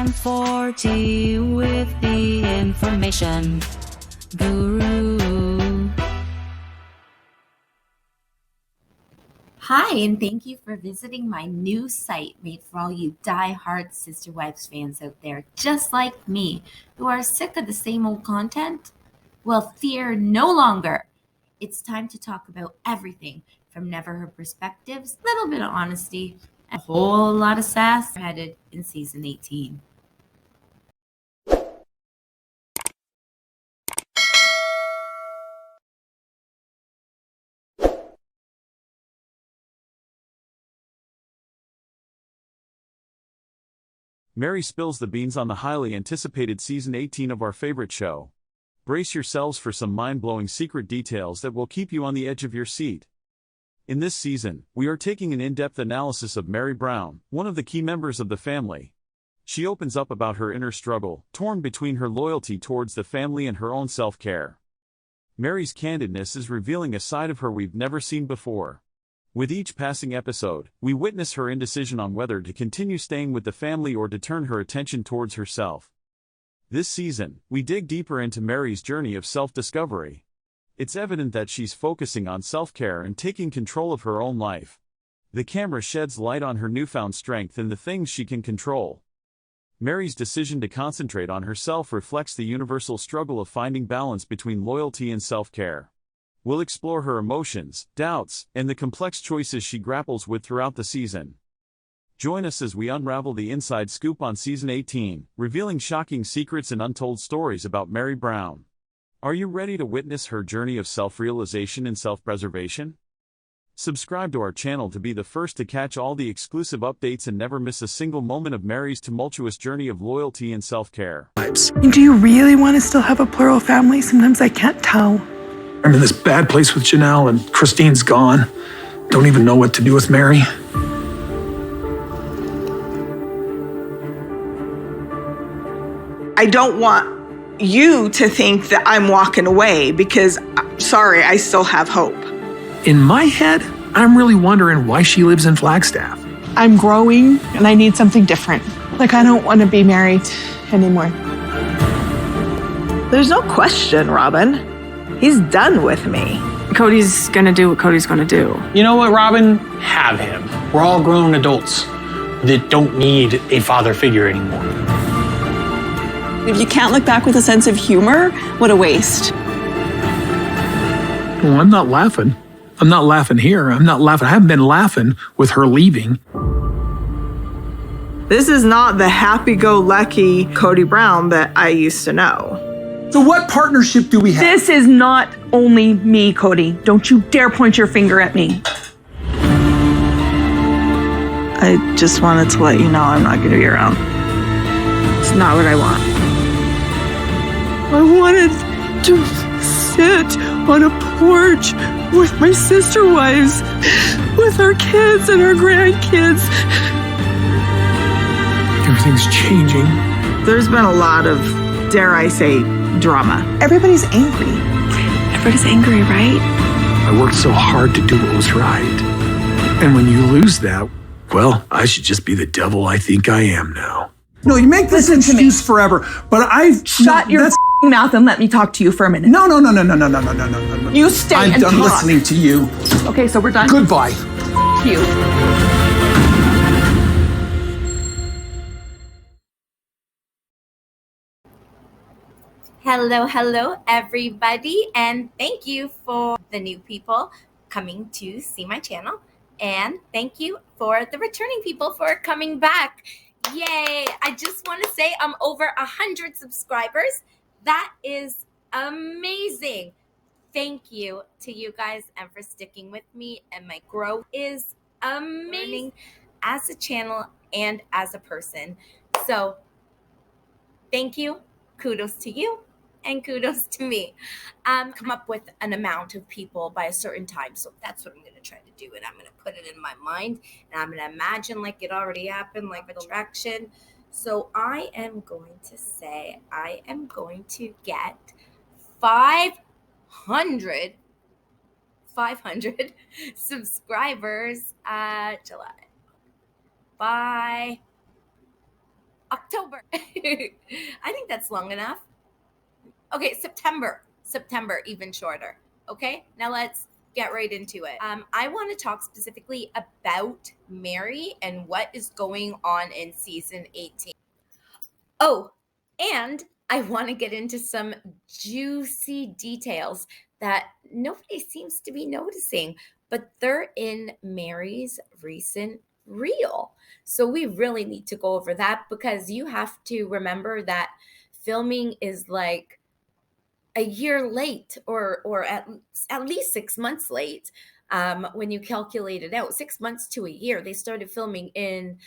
am 40 with the information guru. Hi, and thank you for visiting my new site made for all you die-hard Sister Wives fans out there, just like me, who are sick of the same old content. Well, fear no longer. It's time to talk about everything from never her perspectives, a little bit of honesty, and a whole lot of sass headed in season 18. Meri spills the beans on the highly anticipated season 18 of our favorite show. Brace yourselves for some mind-blowing secret details that will keep you on the edge of your seat. In this season, we are taking an in-depth analysis of Meri Brown, one of the key members of the family. She opens up about her inner struggle, torn between her loyalty towards the family and her own self-care. Meri's candidness is revealing a side of her we've never seen before. With each passing episode, we witness her indecision on whether to continue staying with the family or to turn her attention towards herself. This season, we dig deeper into Meri's journey of self-discovery. It's evident that she's focusing on self-care and taking control of her own life. The camera sheds light on her newfound strength and the things she can control. Meri's decision to concentrate on herself reflects the universal struggle of finding balance between loyalty and self-care. We'll explore her emotions, doubts, and the complex choices she grapples with throughout the season. Join us as we unravel the inside scoop on season 18, revealing shocking secrets and untold stories about Meri Brown. Are you ready to witness her journey of self-realization and self-preservation? Subscribe to our channel to be the first to catch all the exclusive updates and never miss a single moment of Meri's tumultuous journey of loyalty and self-care. And do you really want to still have a plural family? Sometimes I can't tell. I'm in this bad place with Janelle, and Christine's gone. Don't even know what to do with Meri. I don't want you to think that I'm walking away because, sorry, I still have hope. In my head, I'm really wondering why she lives in Flagstaff. I'm growing and I need something different. Like, I don't want to be married anymore. There's no question, Robin. He's done with me. Cody's gonna do what Cody's gonna do. You know what, Robin? Have him. We're all grown adults that don't need a father figure anymore. If you can't look back with a sense of humor, what a waste. Well, I'm not laughing. I'm not laughing here. I'm not laughing. I haven't been laughing with her leaving. This is not the happy-go-lucky Cody Brown that I used to know. So what partnership do we have? This is not only me, Cody. Don't you dare point your finger at me. I just wanted to let you know I'm not going to be around. It's not what I want. I wanted to sit on a porch with my sister wives, with our kids and our grandkids. Everything's changing. There's been a lot of, dare I say, drama. Everybody's angry. Everybody's angry, right? I worked so hard to do what was right. And when you lose that, well, I should just be the devil I think I am now. No, you make this excuse forever, but I've... Shut your mouth and let me talk to you for a minute. No. You stay I'm and done talk. listening to you. Okay, so we're done. Goodbye. You. Hello, everybody, and thank you for the new people coming to see my channel, and thank you for the returning people for coming back. Yay! I just want to say I'm over 100 subscribers. That is amazing. Thank you to you guys and for sticking with me, and my growth is amazing as a channel and as a person. So thank you, kudos to you, and kudos to me. Come up with an amount of people by a certain time. So that's what I'm going to try to do. And I'm going to put it in my mind. And I'm going to imagine like it already happened, like attraction. So I am going to say I am going to get 500 subscribers July by October. I think that's long enough. Okay, September, even shorter. Okay, now let's get right into it. I want to talk specifically about Meri and what is going on in season 18. Oh, and I want to get into some juicy details that nobody seems to be noticing, but they're in Meri's recent reel. So we really need to go over that because you have to remember that filming is like a year late or at least 6 months late when you calculate it out. 6 months to a year. They started filming in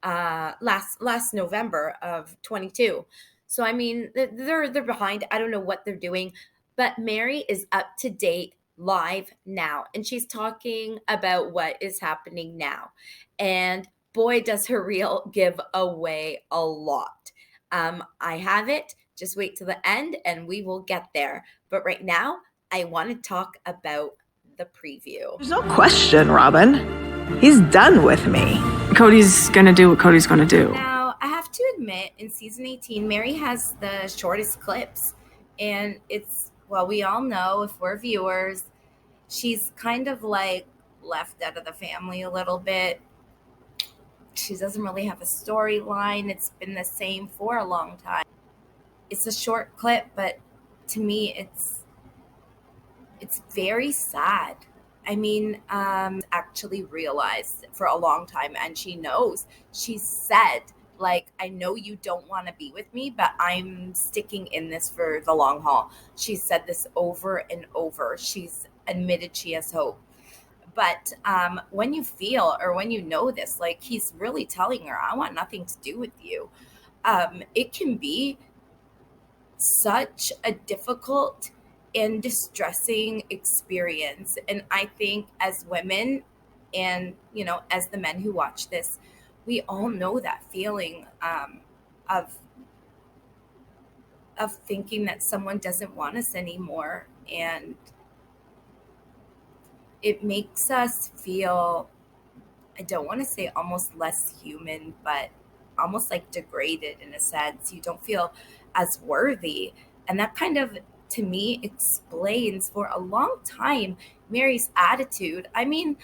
last November of 22. So I mean they're behind. I don't know what they're doing, but Meri is up to date live now, and she's talking about what is happening now. And boy, does her reel give away a lot. I have it. Just wait till the end and we will get there. But right now, I want to talk about the preview. There's no question, Robin. He's done with me. Cody's gonna do what Cody's gonna do. Now, I have to admit, in season 18, Meri has the shortest clips. And it's, well, we all know if we're viewers, she's kind of like left out of the family a little bit. She doesn't really have a storyline. It's been the same for a long time. It's a short clip, but to me, it's very sad. I mean, actually realized for a long time, and she knows. She said, like, I know you don't want to be with me, but I'm sticking in this for the long haul. She said this over and over. She's admitted she has hope. But when you feel or when you know this, like he's really telling her, I want nothing to do with you. It can be such a difficult and distressing experience. And I think as women and, you know, as the men who watch this, we all know that feeling of thinking that someone doesn't want us anymore. And it makes us feel, I don't want to say almost less human, but almost like degraded in a sense. You don't feel as worthy. And that kind of, to me, explains for a long time Meri's attitude. I mean,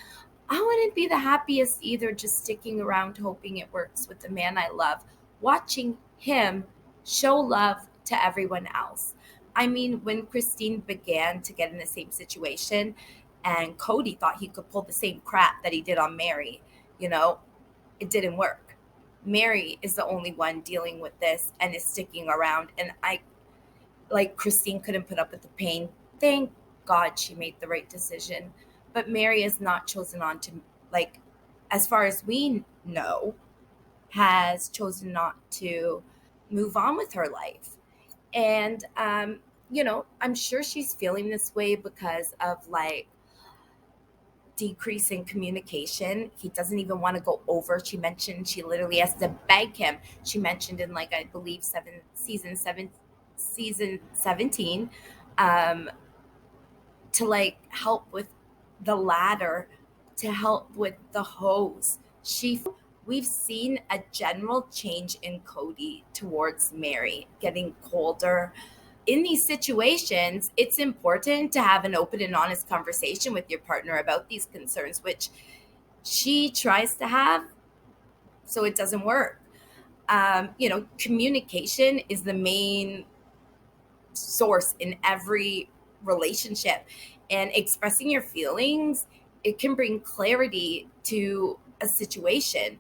I wouldn't be the happiest either just sticking around hoping it works with the man I love, watching him show love to everyone else. I mean, when Christine began to get in the same situation and Cody thought he could pull the same crap that he did on Meri, you know, it didn't work. Meri is the only one dealing with this and is sticking around. And Christine couldn't put up with the pain. Thank God she made the right decision. But Meri has not chosen on to, like, as far as we know, has chosen not to move on with her life. And, you know, I'm sure she's feeling this way because of, like, decrease in communication. He doesn't even want to go over. She mentioned she literally has to beg him. She mentioned in, like, I believe season 17 to, like, help with the ladder, to help with the hose. We've seen a general change in Cody towards Meri, getting colder. In these situations, it's important to have an open and honest conversation with your partner about these concerns, which she tries to have, so it doesn't work. You know, communication is the main source in every relationship, and expressing your feelings, it can bring clarity to a situation.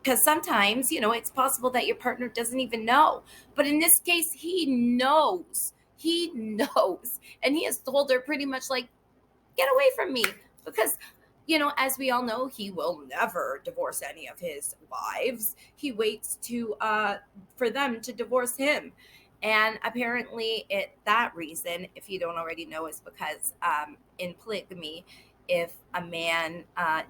Because sometimes, you know, it's possible that your partner doesn't even know. But in this case, he knows. He knows. And he has told her pretty much, like, get away from me. Because, you know, as we all know, he will never divorce any of his wives. He waits for them to divorce him. And apparently that reason, if you don't already know, is because in polygamy, if a man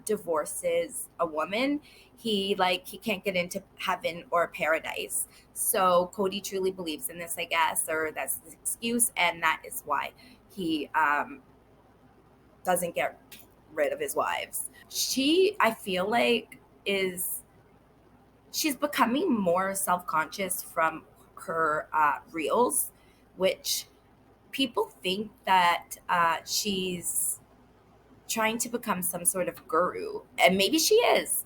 divorces a woman, he can't get into heaven or paradise. So Cody truly believes in this, I guess, or that's his excuse, and that is why he doesn't get rid of his wives. I feel like she's becoming more self-conscious from her reels, which people think that she's trying to become some sort of guru, and maybe she is.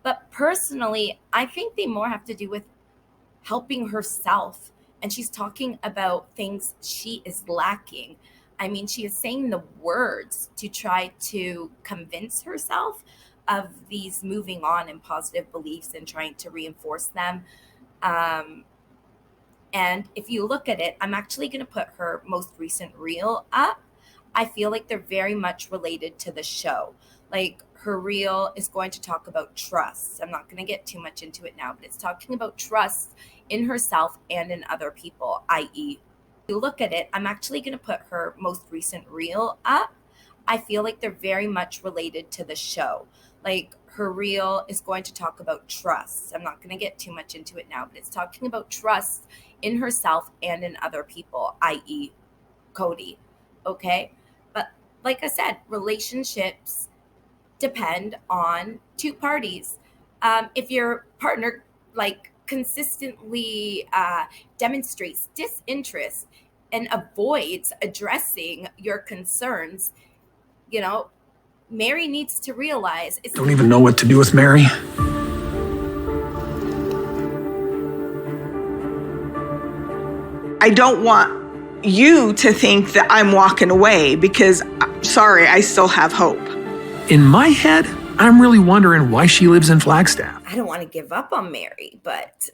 But personally, I think they more have to do with helping herself. And she's talking about things she is lacking. I mean, she is saying the words to try to convince herself of these moving on and positive beliefs and trying to reinforce them. And if you look at it, I'm actually going to put her most recent reel up. I feel like they're very much related to the show. Like, her reel is going to talk about trust. I'm not going to get too much into it now, but it's talking about trust in herself and in other people, i.e., you look at it, I'm actually going to put her most recent reel up. I feel like they're very much related to the show. Like, her reel is going to talk about trust. I'm not going to get too much into it now, but it's talking about trust in herself and in other people, i.e., Cody. Okay? But like I said, relationships depend on two parties. If your partner consistently demonstrates disinterest and avoids addressing your concerns, Meri needs to realize it's Don't even know what to do with Meri. I don't want you to think that I'm walking away because, sorry, I still have hope. In my head, I'm really wondering why she lives in Flagstaff. I don't want to give up on Meri, but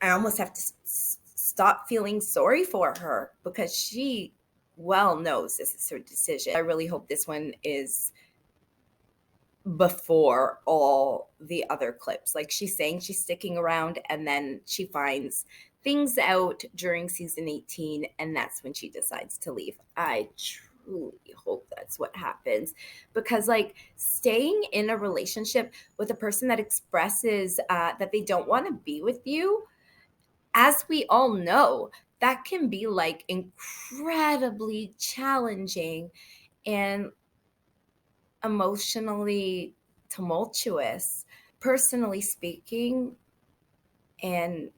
I almost have to stop feeling sorry for her because she well knows this is her decision. I really hope this one is before all the other clips. Like, she's saying she's sticking around, and then she finds things out during season 18, and that's when she decides to leave. I truly hope that's what happens, because staying in a relationship with a person that expresses that they don't want to be with you, as we all know, that can be incredibly challenging and emotionally tumultuous. Personally speaking, and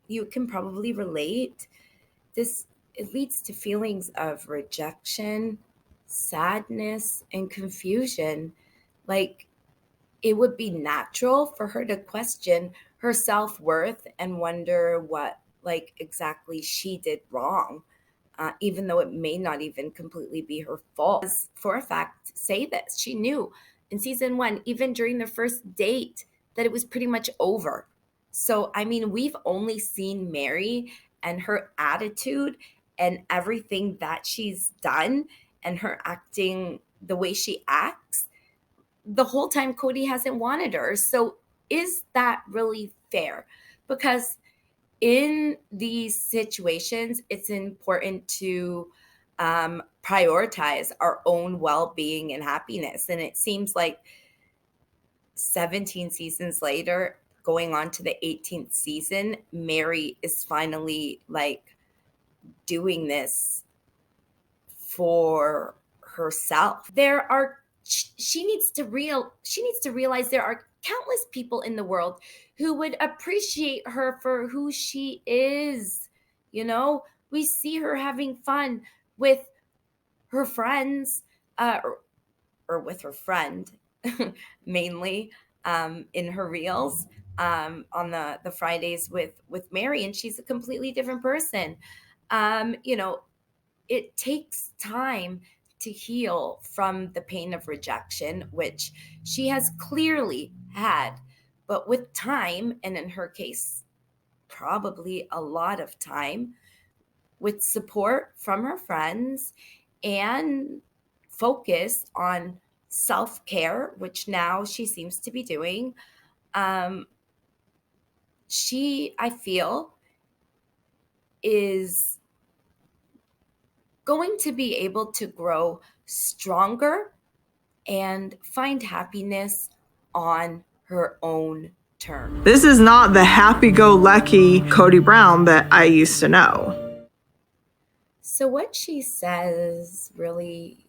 you can probably relate, it leads to feelings of rejection, sadness, and confusion. It would be natural for her to question her self-worth and wonder what exactly she did wrong, even though it may not even completely be her fault. For a fact, say this, she knew in season 1, even during their first date, that it was pretty much over. So, I mean, we've only seen Meri and her attitude and everything that she's done and her acting the way she acts the whole time Cody hasn't wanted her. So is that really fair? Because in these situations, it's important to prioritize our own well-being and happiness. And it seems like 17 seasons later, going on to the 18th season, Meri is finally doing this for herself. She needs to realize there are countless people in the world who would appreciate her for who she is. We see her having fun with her friends, or with her friend mainly, in her reels, on the Fridays with Meri, and she's a completely different person. It takes time to heal from the pain of rejection, which she has clearly had. But with time, and in her case, probably a lot of time, with support from her friends and focus on self-care, which now she seems to be doing, she, I feel, is going to be able to grow stronger and find happiness on her own terms. This is not the happy-go-lucky Cody Brown that I used to know. So what she says really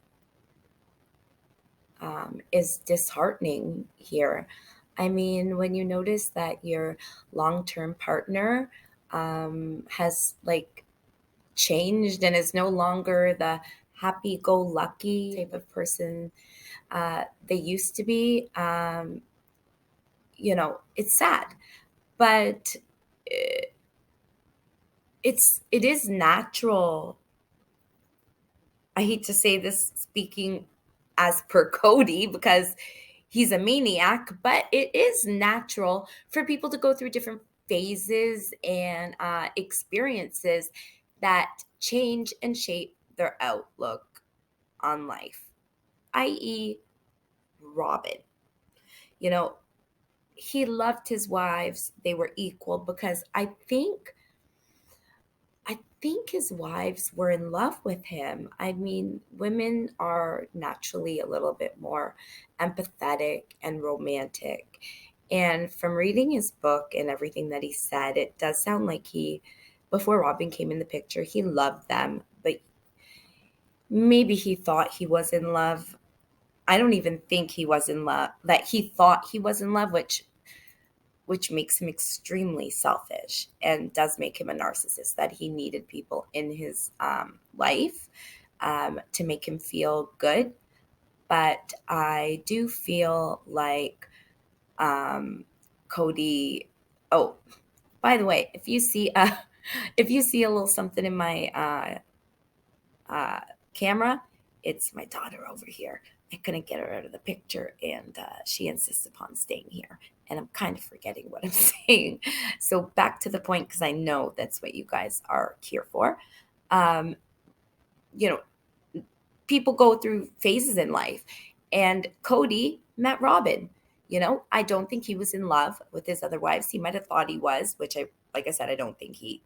is disheartening here. I mean, when you notice that your long-term partner has like changed and is no longer the happy-go-lucky type of person they used to be, it's sad. But it is natural. I hate to say this speaking as per Cody because he's a maniac, but it is natural for people to go through different phases and experiences that change and shape their outlook on life, i.e., Robin. You know, he loved his wives, they were equal because I think his wives were in love with him. I mean, women are naturally a little bit more empathetic and romantic. And from reading his book and everything that he said, it does sound like before Robin came in the picture, he loved them, but maybe he thought he was in love. I don't even think he was in love, that he thought he was in love, which makes him extremely selfish and does make him a narcissist, that he needed people in his life to make him feel good. But I do feel like Cody. Oh, by the way, if you see a little something in my camera, it's my daughter over here. I couldn't get her out of the picture, and she insists upon staying here. And I'm kind of forgetting what I'm saying. So back to the point, because I know that's what you guys are here for. Um, you know, people go through phases in life, and Cody met Robin. I don't think he was in love with his other wives. He might have thought he was, which like I said, I don't think he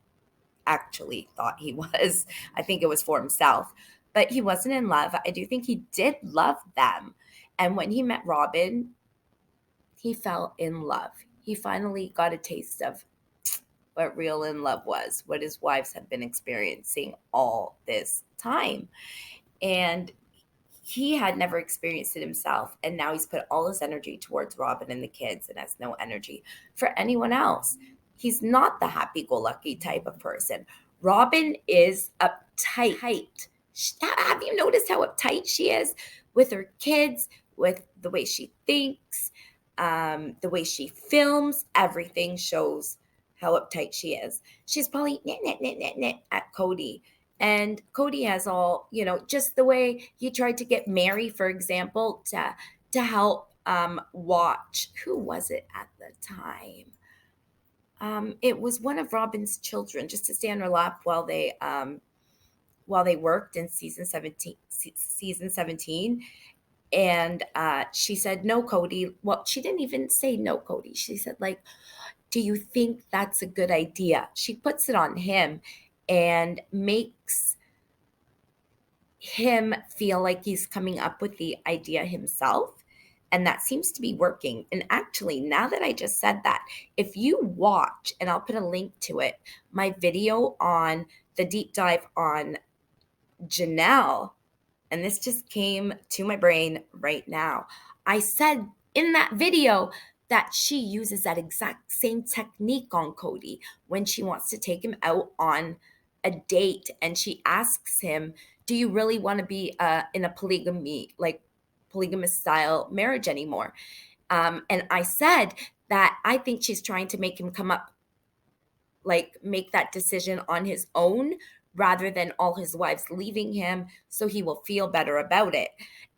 actually thought he was. I think it was for himself, but he wasn't in love. I do think he did love them. And when he met Robin, he fell in love. He finally got a taste of what real in love was, what his wives had been experiencing all this time. And he had never experienced it himself. And now he's put all his energy towards Robin and the kids and has no energy for anyone else. He's not the happy-go-lucky type of person. Robin is uptight. Have you noticed how uptight she is with her kids, with the way she thinks, the way she films? Everything shows how uptight she is. She's probably at Cody. And Cody has all, just the way he tried to get Meri, for example, to help watch. Who was it at the time? It was one of Robin's children, just to stay on her lap while they worked in season 17. And she said, "No, Cody." Well, she didn't even say no, Cody. She said, like, "Do you think that's a good idea?" She puts it on him and makes him feel like he's coming up with the idea himself. And that seems to be working. And actually, now that I just said that, if you watch, and I'll put a link to it, my video on the deep dive on Janelle, and this just came to my brain right now. I said in that video that she uses that exact same technique on Cody when she wants to take him out on a date, and she asks him, "Do you really want to be in a polygamous style marriage anymore?" And I said that I think she's trying to make him make that decision on his own rather than all his wives leaving him, so he will feel better about it.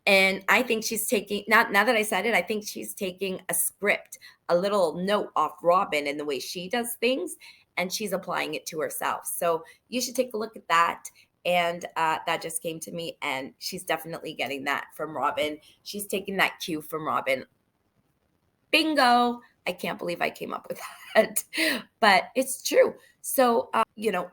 And I think she's taking, now that I said it, I think she's taking a script, a little note off Robin and the way she does things, and she's applying it to herself. So you should take a look at that. And that just came to me, and she's definitely getting that from Robin. She's taking that cue from Robin. Bingo. I can't believe I came up with that, but it's true. So,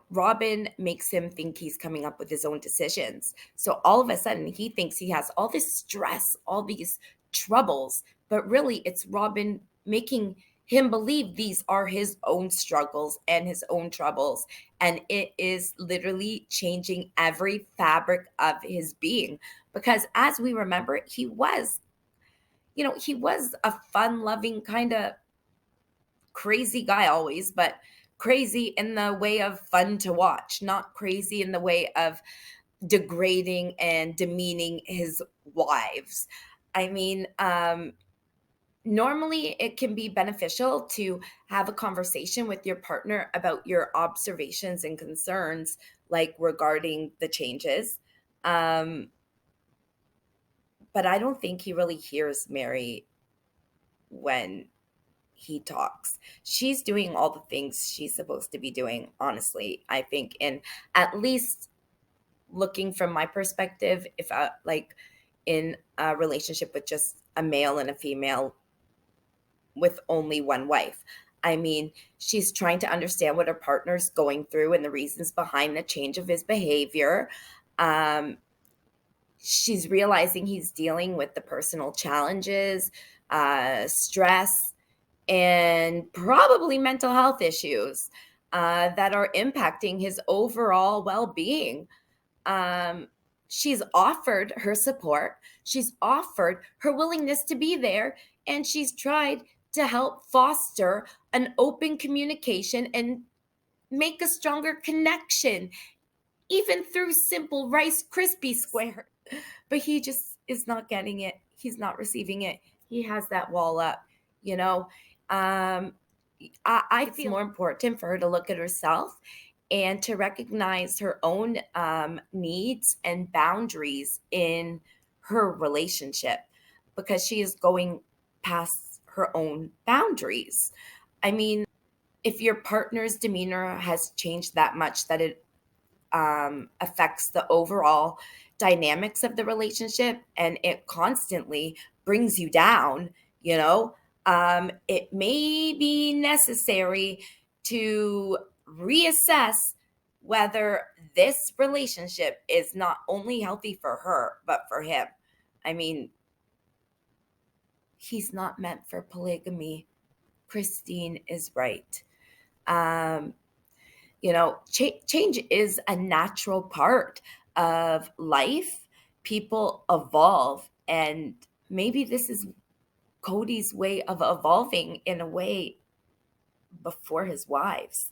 Robin makes him think he's coming up with his own decisions. So all of a sudden he thinks he has all this stress, all these troubles, but really it's Robin making him believe these are his own struggles and his own troubles. And it is literally changing every fabric of his being, because as we remember, he was, he was a fun-loving kind of crazy guy always, but crazy in the way of fun to watch, not crazy in the way of degrading and demeaning his wives. I mean, normally it can be beneficial to have a conversation with your partner about your observations and concerns, like regarding the changes. But I don't think he really hears Meri when he talks. She's doing all the things she's supposed to be doing, honestly, I think. And at least looking from my perspective, if I like in a relationship with just a male and a female with only one wife, I mean, she's trying to understand what her partner's going through and the reasons behind the change of his behavior. She's realizing he's dealing with the personal challenges, stress, and probably mental health issues that are impacting his overall well-being. She's offered her support. She's offered her willingness to be there, and she's tried to help foster an open communication and make a stronger connection, even through simple Rice Krispie square. But he just is not getting it. He's not receiving it. He has that wall up, I feel it's more important for her to look at herself and to recognize her own needs and boundaries in her relationship, because she is going past her own boundaries. I mean, if your partner's demeanor has changed that much that it affects the overall dynamics of the relationship and it constantly brings you down, it may be necessary to reassess whether this relationship is not only healthy for her, but for him. I mean, he's not meant for polygamy. Christine is right. Change is a natural part of life. People evolve, and maybe this is Cody's way of evolving in a way before his wives.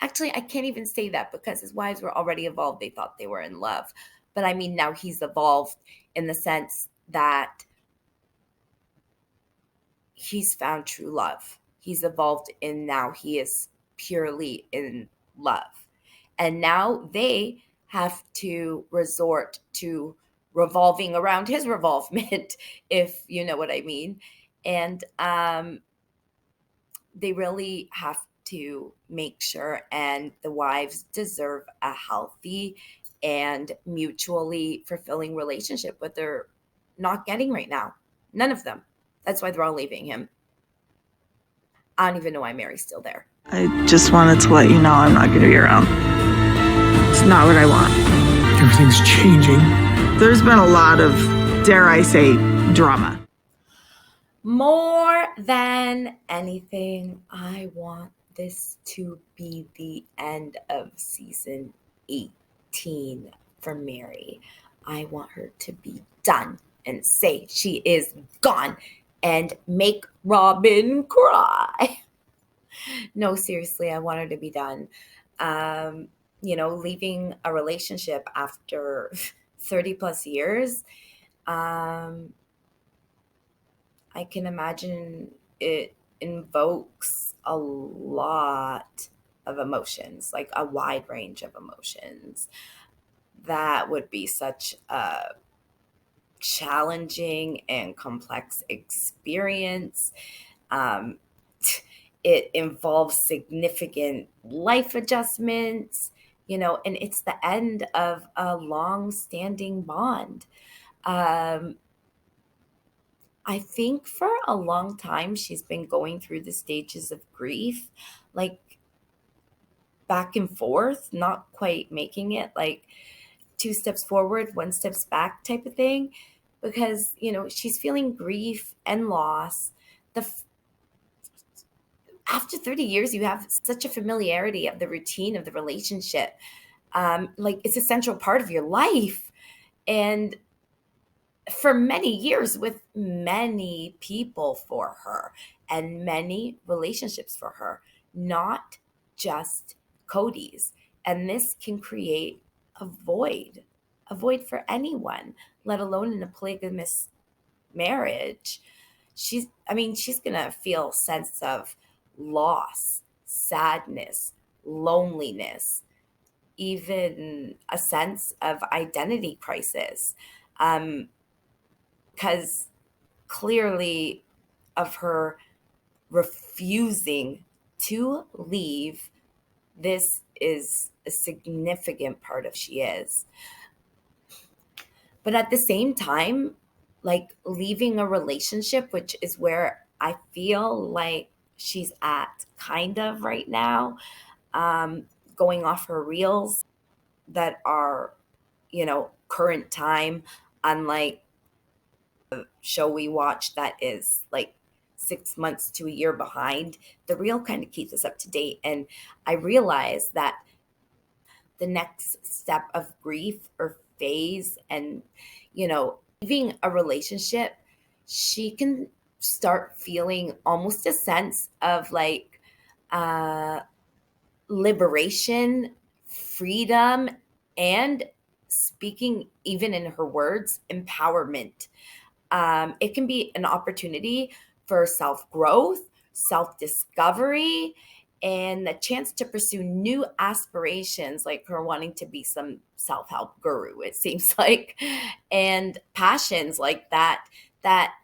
Actually, I can't even say that because his wives were already evolved. They thought they were in love. But I mean, now he's evolved in the sense that he's found true love. He's evolved in now he is purely in love. And now they have to resort to revolving around his revolvement, if you know what I mean. And they really have to make sure, and the wives deserve a healthy and mutually fulfilling relationship, but they're not getting right now. None of them. That's why they're all leaving him. I don't even know why Meri's still there. I just wanted to let you know I'm not going to be around. It's not what I want. Everything's changing. There's been a lot of, dare I say, drama. More than anything, I want this to be the end of season 18 for Meri. I want her to be done and say she is gone and make Robin cry. No, seriously, I want her to be done. Leaving a relationship after 30 plus years, I can imagine it invokes a lot of emotions, like a wide range of emotions. That would be such a challenging and complex experience. It involves significant life adjustments, and it's the end of a long-standing bond. I think for a long time, she's been going through the stages of grief, like back and forth, not quite making it, like 2 steps forward, 1 step back type of thing, because, she's feeling grief and loss. After 30 years, you have such a familiarity of the routine of the relationship. Like it's a central part of your life. And for many years with many people for her and many relationships for her, not just Cody's. And this can create a void for anyone, let alone in a polygamous marriage. She's gonna feel a sense of loss, sadness, loneliness, even a sense of identity crisis, because clearly of her refusing to leave, this is a significant part of who she is. But at the same time, like leaving a relationship, which is where I feel like she's at kind of right now, going off her reels that are, current time, unlike the show we watched that is like 6 months to a year behind. The reel kind of keeps us up to date. And I realized that the next step of grief or phase and, leaving a relationship, she can start feeling almost a sense of like liberation, freedom, and speaking even in her words, empowerment. It can be an opportunity for self-growth, self-discovery, and the chance to pursue new aspirations, like her wanting to be some self-help guru, it seems like, and passions like that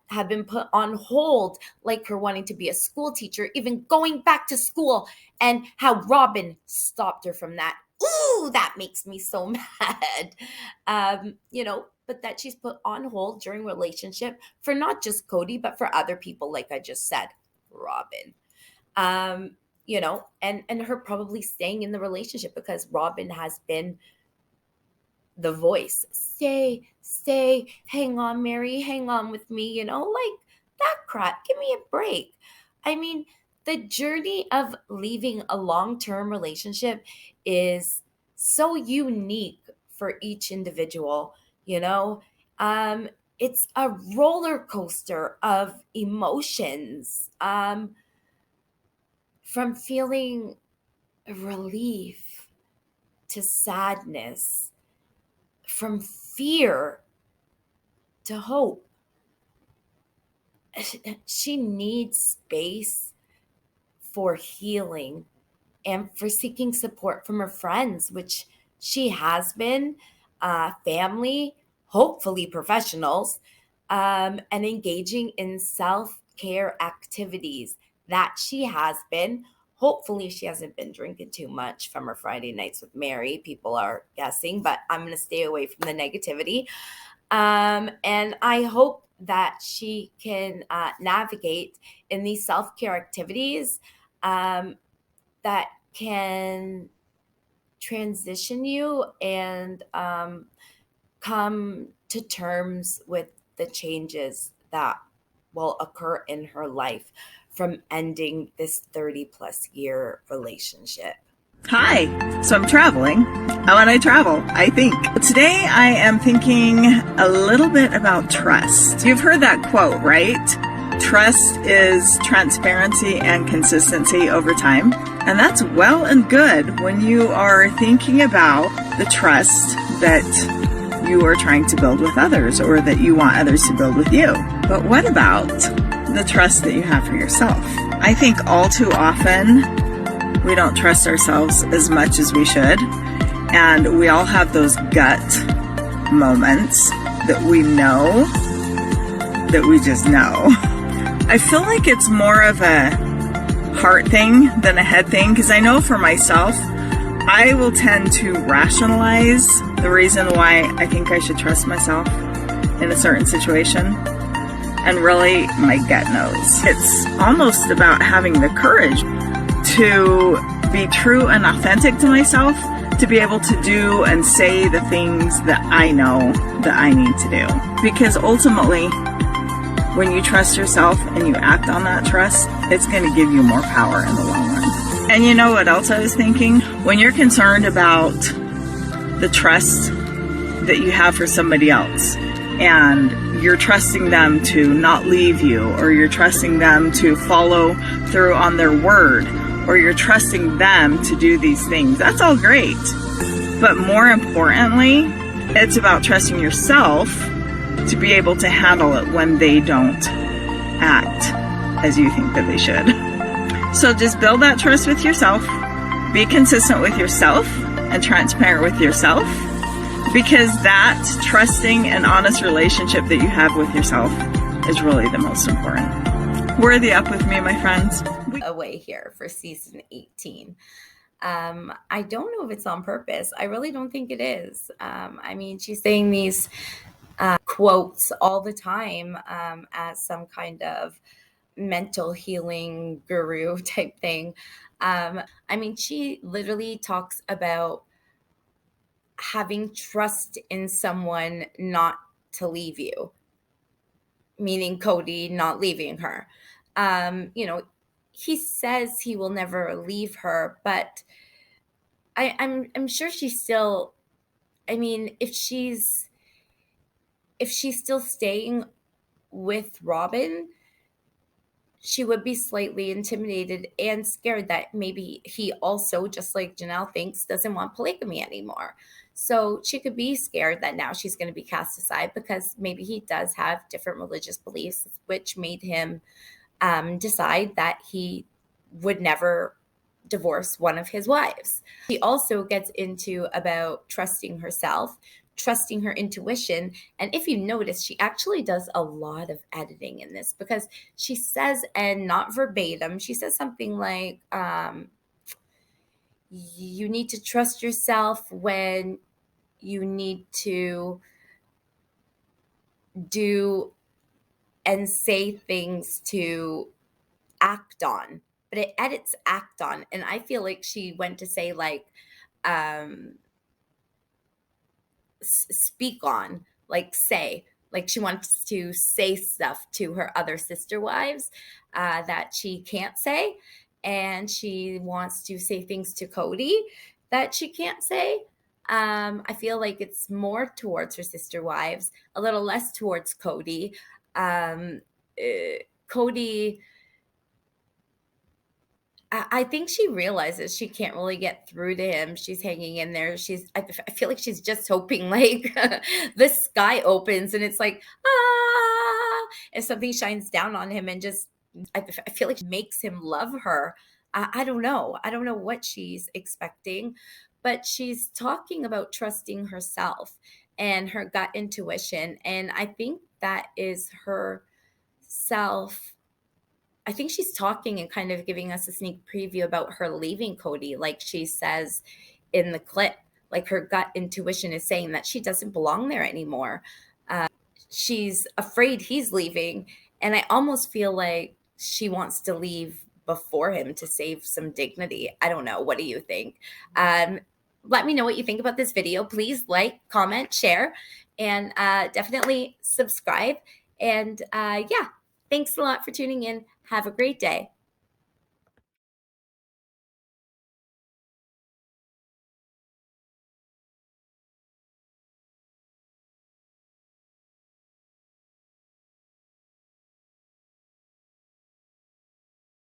have been put on hold, like her wanting to be a school teacher, even going back to school, and how Robin stopped her from that. Ooh, that makes me so mad. But that she's put on hold during relationship for not just Cody, but for other people, like I just said, Robin. And her probably staying in the relationship because Robin has been the voice. Stay, hang on, Meri, hang on with me, like that crap. Give me a break. I mean, the journey of leaving a long-term relationship is so unique for each individual, it's a roller coaster of emotions, from feeling relief to sadness, from fear to hope. She needs space for healing and for seeking support from her friends, which she has been, family, hopefully professionals, and engaging in self-care activities that she has been. Hopefully she hasn't been drinking too much from her Friday nights with Meri. People are guessing, but I'm going to stay away from the negativity. And I hope that she can navigate in these self-care activities that can transition you and come to terms with the changes that will occur in her life from ending this 30-plus year relationship. Hi. So I'm traveling. And when I travel, I think. Today I am thinking a little bit about trust. You've heard that quote, right? Trust is transparency and consistency over time. And that's well and good when you are thinking about the trust that you are trying to build with others or that you want others to build with you. But what about the trust that you have for yourself? I think all too often we don't trust ourselves as much as we should. And we all have those gut moments that we know, that we just know. I feel like it's more of a heart thing than a head thing, because I know for myself, I will tend to rationalize the reason why I think I should trust myself in a certain situation. And really, my gut knows. It's almost about having the courage to be true and authentic to myself, to be able to do and say the things that I know that I need to do. Because ultimately, when you trust yourself and you act on that trust, it's going to give you more power in the long run. And you know what else I was thinking? When you're concerned about the trust that you have for somebody else, and you're trusting them to not leave you, or you're trusting them to follow through on their word, or you're trusting them to do these things. That's all great. But more importantly, it's about trusting yourself to be able to handle it when they don't act as you think that they should. So just build that trust with yourself. Be consistent with yourself and transparent with yourself, because that trusting and honest relationship that you have with yourself is really the most important. Worthy up with me, my friends. Away here for season 18. I don't know if it's on purpose. I really don't think it is. I mean, she's saying these quotes all the time as some kind of mental healing guru type thing. I mean, she literally talks about having trust in someone not to leave you, meaning Cody not leaving her. You know, he says he will never leave her, but I'm sure she's still, I mean, if she's still staying with Robin, she would be slightly intimidated and scared that maybe he also, just like Janelle thinks, doesn't want polygamy anymore. So she could be scared that now she's going to be cast aside because maybe he does have different religious beliefs, which made him decide that he would never divorce one of his wives. He also gets into about trusting herself, trusting her intuition. And if you notice, she actually does a lot of editing in this, because she says, and not verbatim, she says something like, you need to trust yourself when you need to do and say things to act on, but it edits act on. And I feel like she went to say like, speak on, like say, like she wants to say stuff to her other sister wives that she can't say. And she wants to say things to Cody that she can't say. I feel like it's more towards her sister wives, a little less towards Cody. Cody, I think she realizes she can't really get through to him. She's hanging in there. I feel like she's just hoping like the sky opens and it's like, if something shines down on him and just, I feel like makes him love her. I don't know. I don't know what she's expecting, but she's talking about trusting herself and her gut intuition. And I think that is her self. I think she's talking and kind of giving us a sneak preview about her leaving Cody. Like she says in the clip, like her gut intuition is saying that she doesn't belong there anymore. She's afraid he's leaving. And I almost feel like she wants to leave before him to save some dignity. I don't know. What do you think? Let me know what you think about this video. Please like, comment, share, and definitely subscribe. And yeah, thanks a lot for tuning in. Have a great day.